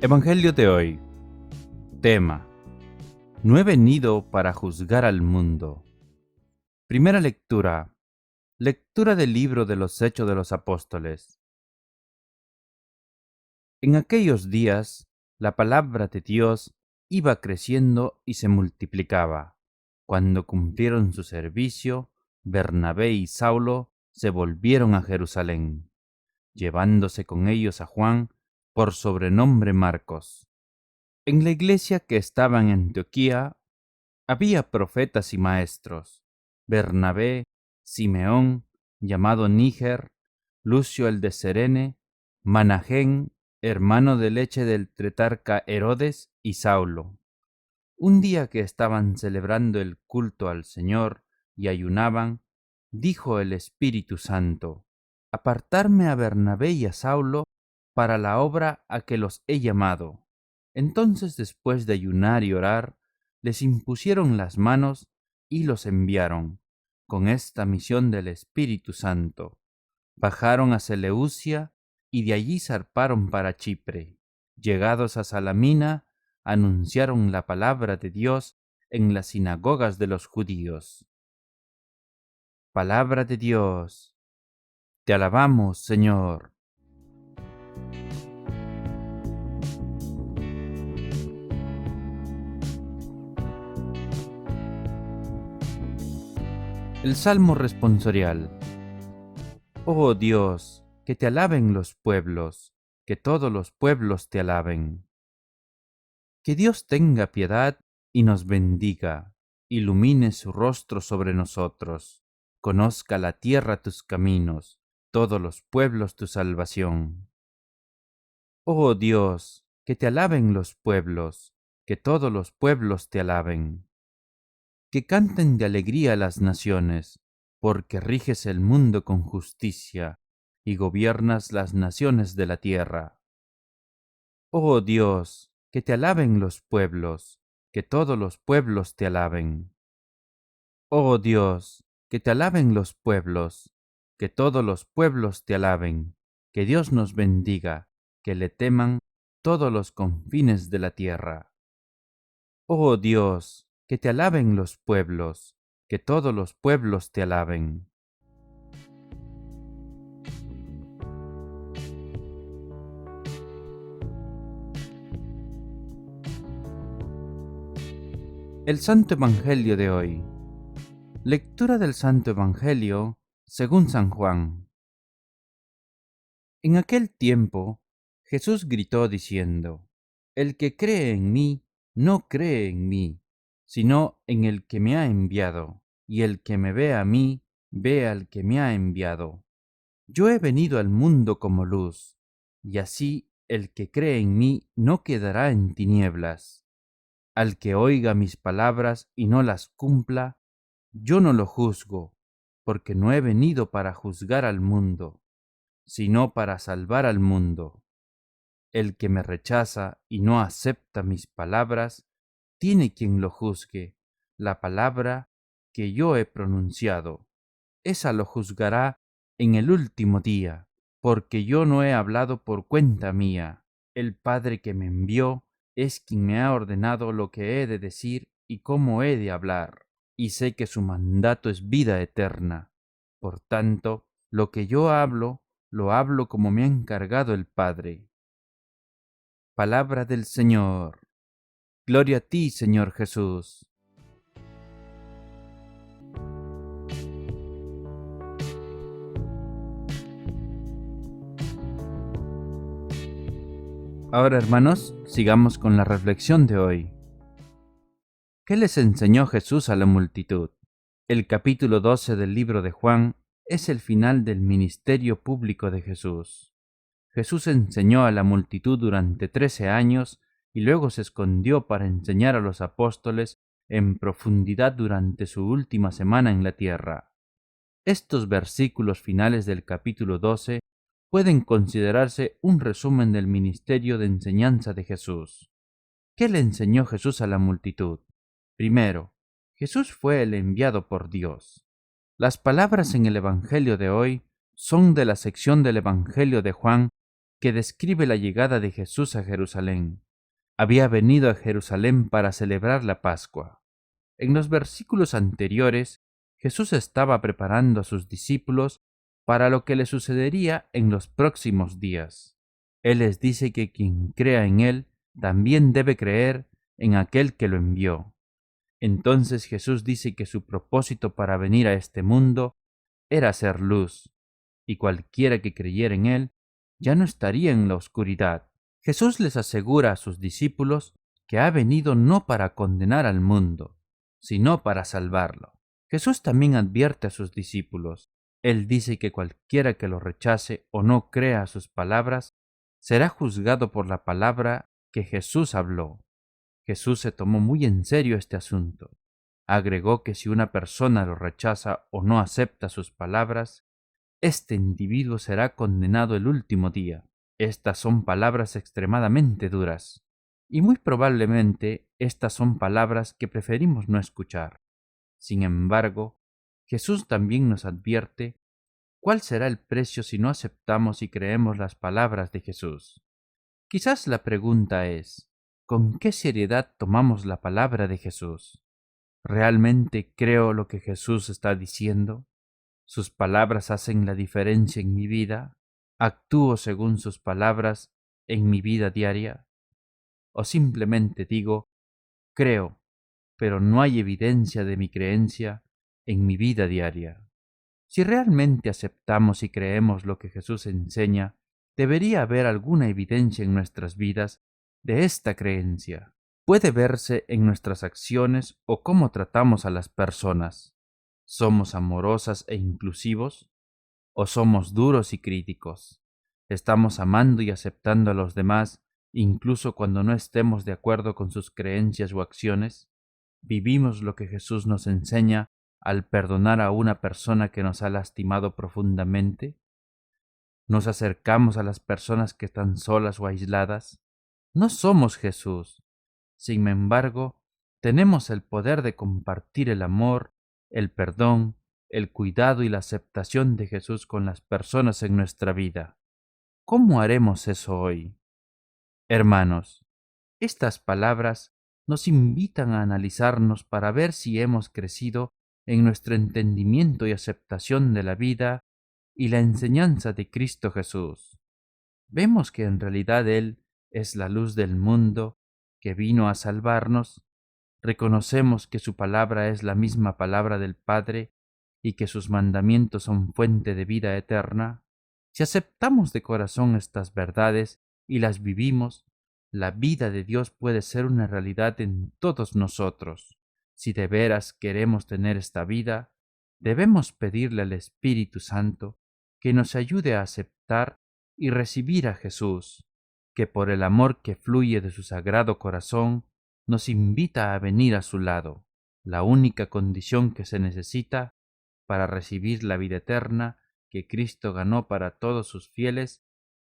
Evangelio de hoy. Tema: No he venido para juzgar al mundo. Primera lectura. Lectura del libro de los Hechos de los Apóstoles. En aquellos días, la palabra de Dios iba creciendo y se multiplicaba. Cuando cumplieron su servicio, Bernabé y Saulo se volvieron a Jerusalén, llevándose con ellos a Juan, por sobrenombre Marcos. En la iglesia que estaba en Antioquía había profetas y maestros: Bernabé, Simeón, llamado Níger, Lucio el de Cerene, Manahén, hermano de leche del tetrarca Herodes, y Saulo. Un día que estaban celebrando el culto al Señor y ayunaban, dijo el Espíritu Santo: Apartarme a Bernabé y a Saulo para la obra a que los he llamado. Entonces, después de ayunar y orar, les impusieron las manos y los enviaron, con esta misión del Espíritu Santo. Bajaron a Seleucia y de allí zarparon para Chipre. Llegados a Salamina, anunciaron la palabra de Dios en las sinagogas de los judíos. Palabra de Dios. Te alabamos, Señor. El Salmo responsorial. Oh Dios, que te alaben los pueblos, que todos los pueblos te alaben. Que Dios tenga piedad y nos bendiga, ilumine su rostro sobre nosotros, conozca la tierra tus caminos, todos los pueblos tu salvación. Oh Dios, que te alaben los pueblos, que todos los pueblos te alaben. Que canten de alegría las naciones, porque riges el mundo con justicia y gobiernas las naciones de la tierra. Oh Dios, que te alaben los pueblos, que todos los pueblos te alaben. Oh Dios, que te alaben los pueblos, que todos los pueblos te alaben. Que Dios nos bendiga, que le teman todos los confines de la tierra. Oh Dios, que te alaben los pueblos, que todos los pueblos te alaben. El Santo Evangelio de hoy. Lectura del Santo Evangelio según San Juan. En aquel tiempo, Jesús gritó diciendo: El que cree en mí, no cree en mí, sino en el que me ha enviado, y el que me ve a mí, ve al que me ha enviado. Yo he venido al mundo como luz, y así el que cree en mí no quedará en tinieblas. Al que oiga mis palabras y no las cumpla, yo no lo juzgo, porque no he venido para juzgar al mundo, sino para salvar al mundo. El que me rechaza y no acepta mis palabras, tiene quien lo juzgue. La palabra que yo he pronunciado, esa lo juzgará en el último día, porque yo no he hablado por cuenta mía. El Padre que me envió es quien me ha ordenado lo que he de decir y cómo he de hablar, y sé que su mandato es vida eterna. Por tanto, lo que yo hablo, lo hablo como me ha encargado el Padre. Palabra del Señor. Gloria a ti, Señor Jesús. Ahora, hermanos, sigamos con la reflexión de hoy. ¿Qué les enseñó Jesús a la multitud? El capítulo 12 del libro de Juan es el final del ministerio público de Jesús. Jesús enseñó a la multitud durante 13 años y luego se escondió para enseñar a los apóstoles en profundidad durante su última semana en la tierra. Estos versículos finales del capítulo 12 pueden considerarse un resumen del ministerio de enseñanza de Jesús. ¿Qué le enseñó Jesús a la multitud? Primero, Jesús fue el enviado por Dios. Las palabras en el Evangelio de hoy son de la sección del Evangelio de Juan que describe la llegada de Jesús a Jerusalén. Había venido a Jerusalén para celebrar la Pascua. En los versículos anteriores, Jesús estaba preparando a sus discípulos para lo que le sucedería en los próximos días. Él les dice que quien crea en Él también debe creer en aquel que lo envió. Entonces Jesús dice que su propósito para venir a este mundo era ser luz, y cualquiera que creyera en Él ya no estaría en la oscuridad. Jesús les asegura a sus discípulos que ha venido no para condenar al mundo, sino para salvarlo. Jesús también advierte a sus discípulos. Él dice que cualquiera que lo rechace o no crea sus palabras será juzgado por la palabra que Jesús habló. Jesús se tomó muy en serio este asunto. Agregó que si una persona lo rechaza o no acepta sus palabras, este individuo será condenado el último día. Estas son palabras extremadamente duras, y muy probablemente estas son palabras que preferimos no escuchar. Sin embargo, Jesús también nos advierte cuál será el precio si no aceptamos y creemos las palabras de Jesús. Quizás la pregunta es, ¿con qué seriedad tomamos la palabra de Jesús? ¿Realmente creo lo que Jesús está diciendo? ¿Sus palabras hacen la diferencia en mi vida? ¿Actúo según sus palabras en mi vida diaria? ¿O simplemente digo, creo, pero no hay evidencia de mi creencia en mi vida diaria? Si realmente aceptamos y creemos lo que Jesús enseña, debería haber alguna evidencia en nuestras vidas de esta creencia. Puede verse en nuestras acciones o cómo tratamos a las personas. ¿Somos amorosas e inclusivos? ¿O somos duros y críticos? ¿Estamos amando y aceptando a los demás incluso cuando no estemos de acuerdo con sus creencias o acciones? ¿Vivimos lo que Jesús nos enseña al perdonar a una persona que nos ha lastimado profundamente? ¿Nos acercamos a las personas que están solas o aisladas? No somos Jesús. Sin embargo, tenemos el poder de compartir el amor, el perdón, el cuidado y la aceptación de Jesús con las personas en nuestra vida. ¿Cómo haremos eso hoy? Hermanos, estas palabras nos invitan a analizarnos para ver si hemos crecido en nuestro entendimiento y aceptación de la vida y la enseñanza de Cristo Jesús. Vemos que en realidad Él es la luz del mundo que vino a salvarnos. Reconocemos que su palabra es la misma palabra del Padre y que sus mandamientos son fuente de vida eterna. Si aceptamos de corazón estas verdades y las vivimos, la vida de Dios puede ser una realidad en todos nosotros. Si de veras queremos tener esta vida, debemos pedirle al Espíritu Santo que nos ayude a aceptar y recibir a Jesús, que por el amor que fluye de su sagrado corazón, nos invita a venir a su lado. La única condición que se necesita para recibir la vida eterna que Cristo ganó para todos sus fieles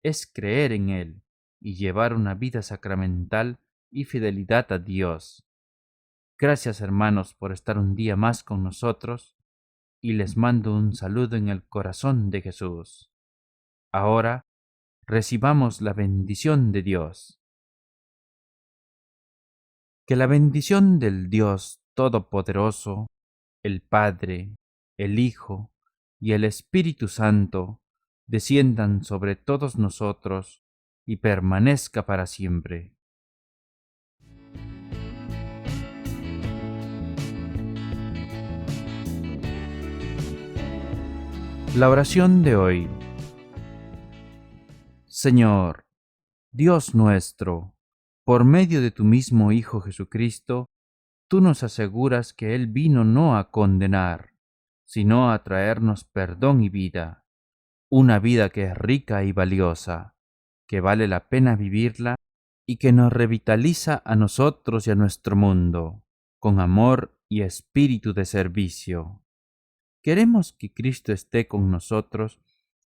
es creer en Él y llevar una vida sacramental y fidelidad a Dios. Gracias, hermanos, por estar un día más con nosotros y les mando un saludo en el corazón de Jesús. Ahora recibamos la bendición de Dios. Que la bendición del Dios Todopoderoso, el Padre, el Hijo y el Espíritu Santo desciendan sobre todos nosotros y permanezca para siempre. La oración de hoy. Señor, Dios nuestro, por medio de tu mismo Hijo Jesucristo, tú nos aseguras que Él vino no a condenar, sino a traernos perdón y vida, una vida que es rica y valiosa, que vale la pena vivirla y que nos revitaliza a nosotros y a nuestro mundo, con amor y espíritu de servicio. Queremos que Cristo esté con nosotros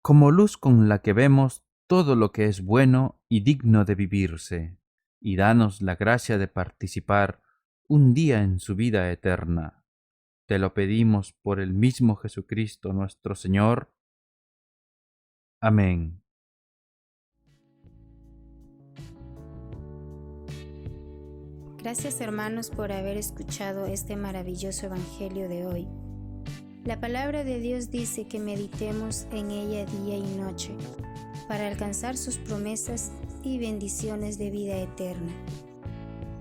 como luz con la que vemos todo lo que es bueno y digno de vivirse, y danos la gracia de participar un día en su vida eterna. Te lo pedimos por el mismo Jesucristo nuestro Señor. Amén. Gracias, hermanos, por haber escuchado este maravilloso evangelio de hoy. La palabra de Dios dice que meditemos en ella día y noche para alcanzar sus promesas y bendiciones de vida eterna.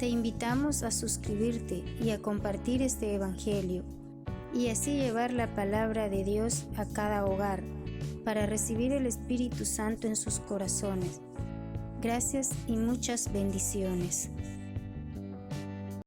Te invitamos a suscribirte y a compartir este evangelio y así llevar la palabra de Dios a cada hogar para recibir el Espíritu Santo en sus corazones. Gracias y muchas bendiciones.